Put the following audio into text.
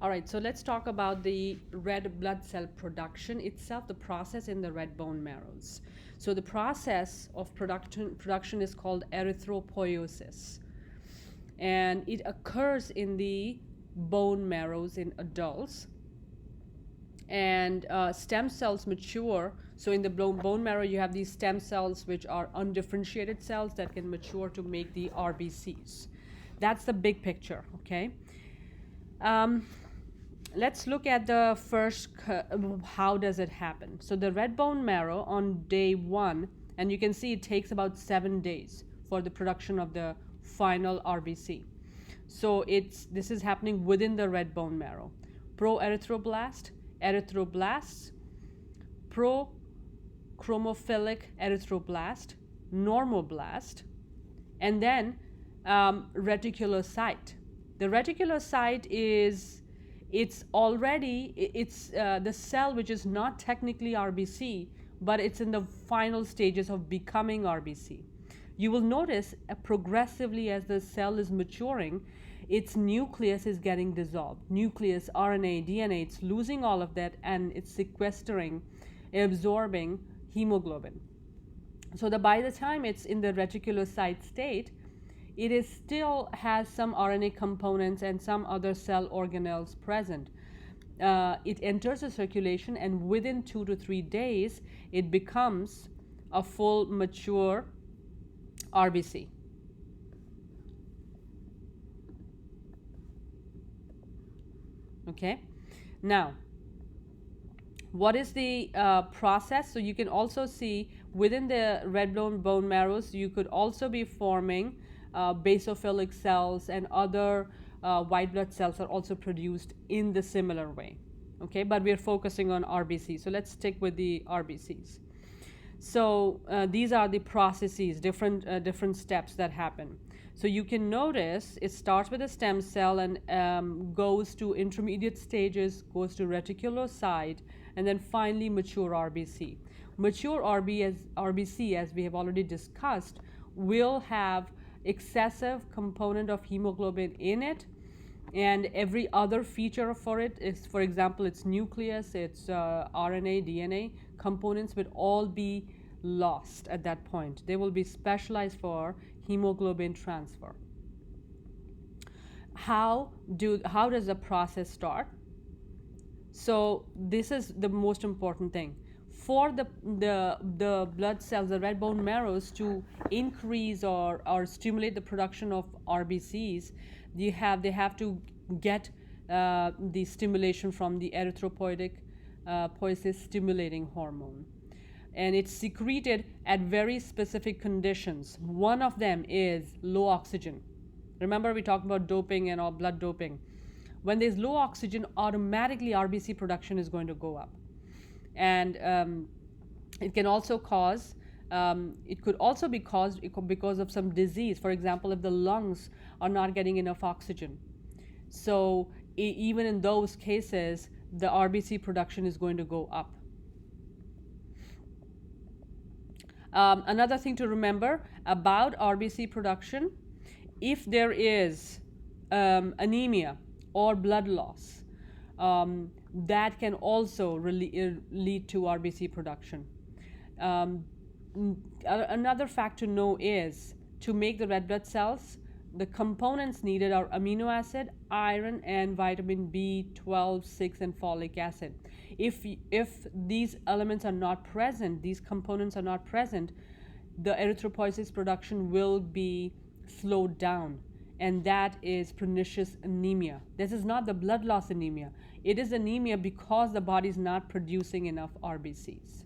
All right, so let's talk about the red blood cell production itself, the process in the red bone marrows. So the process of production is called erythropoiesis, and it occurs in the bone marrows in adults. And stem cells mature. So in the bone marrow, you have these stem cells, which are undifferentiated cells that can mature to make the RBCs. That's the big picture, okay? Um, let's look at the first, how does it happen? So the red bone marrow on day one, and you can see it takes about 7 days for the production of the final RBC. So this is happening within the red bone marrow. Proerythroblast, erythroblasts, prochromophilic erythroblast, normoblast, and then reticulocyte. The reticulocyte is it's the cell which is not technically RBC, but it's in the final stages of becoming RBC. You will notice progressively as the cell is maturing, its nucleus is getting dissolved. Nucleus, RNA, DNA, it's losing all of that and it's sequestering, absorbing hemoglobin. So by the time it's in the reticulocyte state, it is still has some RNA components and some other cell organelles present. It enters the circulation, and within 2 to 3 days, it becomes a full mature RBC. Okay, now what is the process? So you can also see within the red bone marrows, you could also be forming basophilic cells, and other white blood cells are also produced in the similar way. Okay, but we're focusing on RBC. So let's stick with the RBCs. So these are the processes, different steps that happen. So you can notice it starts with a stem cell and goes to intermediate stages, goes to reticulocyte, and then finally mature RBC. Mature RBC, as we have already discussed, will have excessive component of hemoglobin in it, and every other feature for it is, for example, its nucleus, its RNA, DNA components would all be lost at that point. They will be specialized for hemoglobin transfer. How does the process start? So this is the most important thing. For the blood cells, the red bone marrows, to increase or stimulate the production of RBCs, they have to get the stimulation from the erythropoiesis stimulating hormone, and it's secreted at very specific conditions. One of them is low oxygen. Remember, we talked about doping and all blood doping. When there's low oxygen, automatically RBC production is going to go up, and it can also cause. It could also be caused because of some disease. For example, if the lungs are not getting enough oxygen. So even in those cases, the RBC production is going to go up. Another thing to remember about RBC production, if there is anemia or blood loss, that can also lead to RBC production. Another fact to know is, to make the red blood cells, the components needed are amino acid, iron, and vitamin B12, 6, and folic acid. If these elements are not present, these components are not present, the erythropoiesis production will be slowed down, and that is pernicious anemia. This is not the blood loss anemia. It is anemia because the body is not producing enough RBCs.